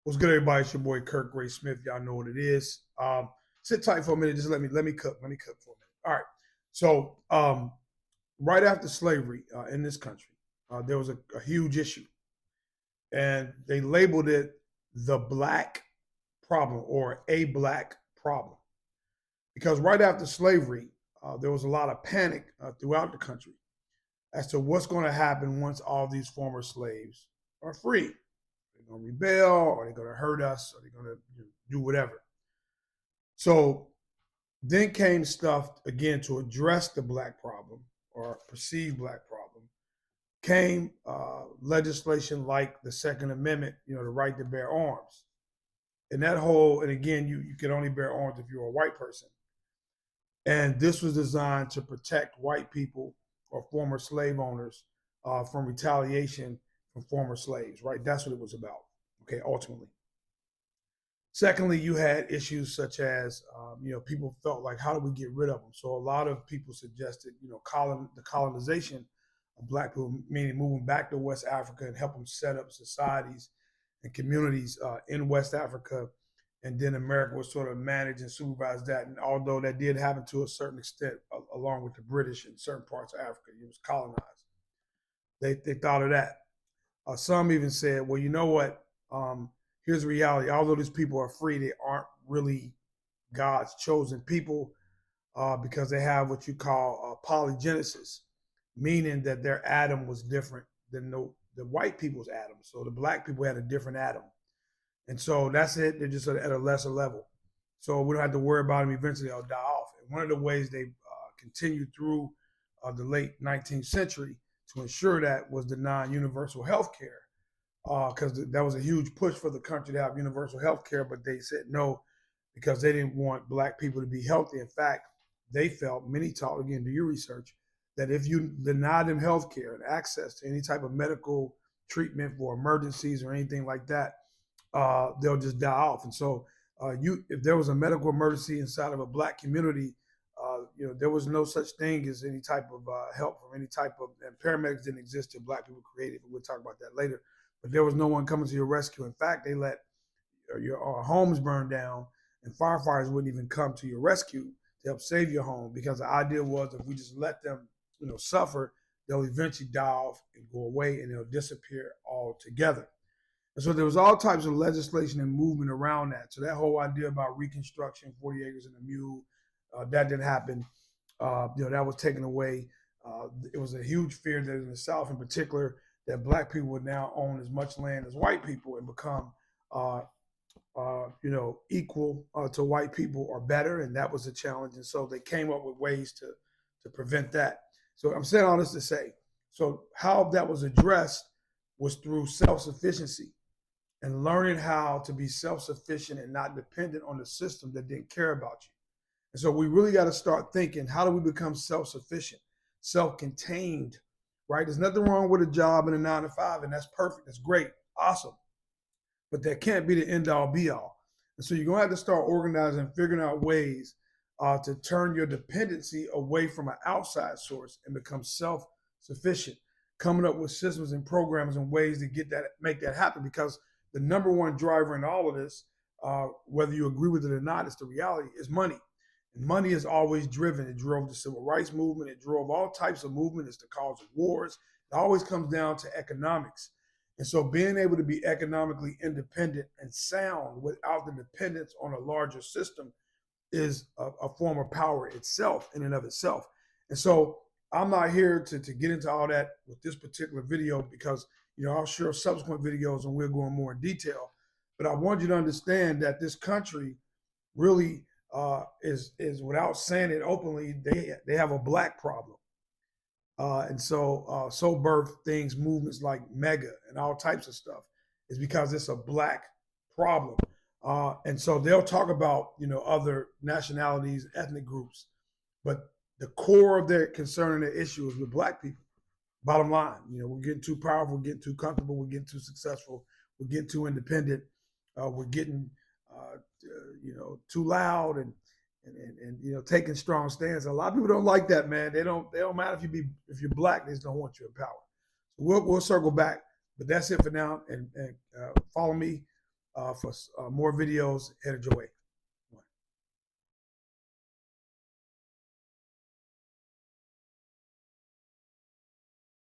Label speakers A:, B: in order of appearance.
A: What's good, everybody? It's your boy Kirk Gray Smith. Y'all know what it is. Sit tight for a minute. Just let me cook. Let me cook for a minute. All right. So right after slavery in this country, there was a huge issue, and they labeled it the black problem or a black problem because right after slavery, there was a lot of panic throughout the country as to what's going to happen once all these former slaves are free. They're going to rebel, or they're going to hurt us, or they're going to do whatever. So then came stuff again to address the black problem or perceived black problem. Came legislation like the Second Amendment, the right to bear arms. And that whole, and again, you can only bear arms if you're a white person. And this was designed to protect white people or former slave owners from retaliation from former slaves, right? That's what it was about, okay, ultimately. Secondly, you had issues such as, people felt like, how do we get rid of them? So a lot of people suggested, the colonization of black people, meaning moving back to West Africa and help them set up societies and communities in West Africa. And then America would sort of manage and supervise that. And although that did happen to a certain extent, along with the British in certain parts of Africa, it was colonized. They thought of that. Some even said, well, you know what? Here's the reality. Although these people are free, they aren't really God's chosen people because they have what you call polygenesis, meaning that their Adam was different than the white people's Adam. So the black people had a different Adam. And so that's it. They're just at a lesser level. So we don't have to worry about them. Eventually they'll die off. And one of the ways they continued through the late 19th century to ensure that was denying universal health care because that was a huge push for the country to have universal health care, but they said no because they didn't want black people to be healthy. In fact, they felt, many taught, again, do your research, that if you deny them health care and access to any type of medical treatment for emergencies or anything like that, they'll just die off. And so if there was a medical emergency inside of a black community, there was no such thing as any type of help from any type of, and paramedics didn't exist till black people created, but we'll talk about that later. But there was no one coming to your rescue. In fact, they let your homes burn down, and firefighters wouldn't even come to your rescue to help save your home because the idea was if we just let them, suffer, they'll eventually die off and go away, and they'll disappear altogether. And so there was all types of legislation and movement around that. So that whole idea about Reconstruction, 40 acres and a mule, that didn't happen. That was taken away. It was a huge fear that in the South in particular, that black people would now own as much land as white people and become, equal to white people or better. And that was a challenge. And so they came up with ways to prevent that. So I'm saying all this to say, so how that was addressed was through self-sufficiency and learning how to be self-sufficient and not dependent on the system that didn't care about you. And so we really got to start thinking, how do we become self-sufficient, self-contained, right? There's nothing wrong with a job and a 9 to 5, and that's perfect. That's great. Awesome. But that can't be the end all be all. And so you're going to have to start organizing and figuring out ways to turn your dependency away from an outside source and become self-sufficient, coming up with systems and programs and ways to make that happen. Because the number one driver in all of this, whether you agree with it or not, it's the reality, is money. And money is always driven. It drove the civil rights movement. It drove all types of movement. It's the cause of wars. It always comes down to economics. And so being able to be economically independent and sound without the dependence on a larger system is a form of power itself in and of itself. And so I'm not here to get into all that with this particular video because, I'll share subsequent videos and we'll go in more in detail. But I want you to understand that this country really is without saying it openly, they have a black problem. And so birth things, movements like MEGA and all types of stuff is because it's a black problem. And so they'll talk about, other nationalities, ethnic groups, but the core of their concern and their issue is with black people. Bottom line, we're getting too powerful, we're getting too comfortable, we're getting too successful, we're getting too independent, we're getting, too loud and taking strong stands. A lot of people don't like that, man. They don't matter if you're black, they just don't want you in power. So we'll circle back, but that's it for now. And follow me for more videos headed your way.